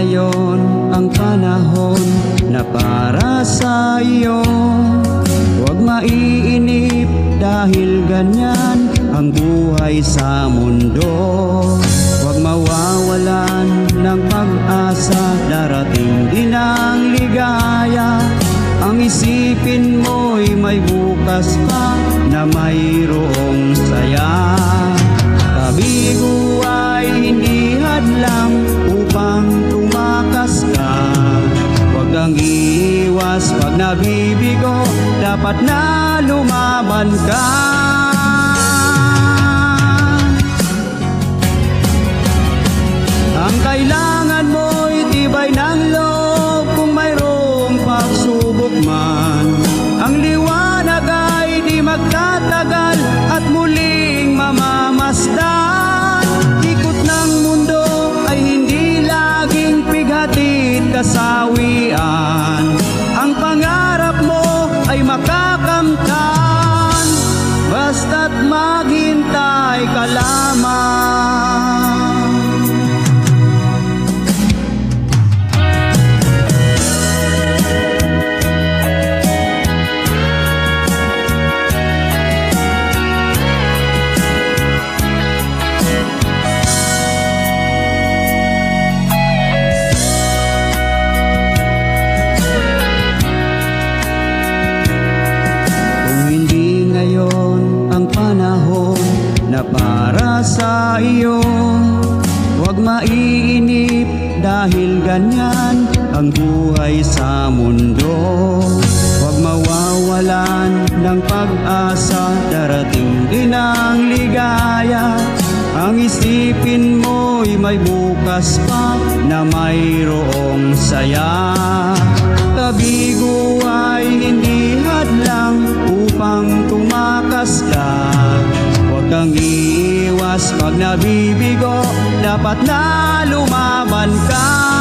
ngayon ang panahon na para sa iyo. Huwag maiinip dahil ganyan ang buhay sa mundo. Huwag mawawalan ng pag-asa, darating din ang ligaya. Ang isipin mo'y may bukas pa na mayroong saya. Kabigo ay hindi hadlang upang tumakas ka. Huwag kang iiwas pag nabibigo, dapat na lumaban ka. Ang kailangan mo'y tibay ng loob kung mayroong pagsubok man. Ang liwanag ay di magtatagal at muling mamamasdan. Ikot ng mundo ay hindi laging pighatid kasawian. Ang pangarap mo ay makakamtan, basta't maghintay ka lamang. Na para sa iyo, huwag maiinip dahil ganyan ang buhay sa mundo. Huwag mawawalan ng pag-asa, darating din ang ligaya. Ang isipin mo'y may bukas pa na mayroong saya. Kabigo ay hindi hadlang upang tumakas ka. Huwag kang iiwas pag nabibigo, dapat na lumaban ka.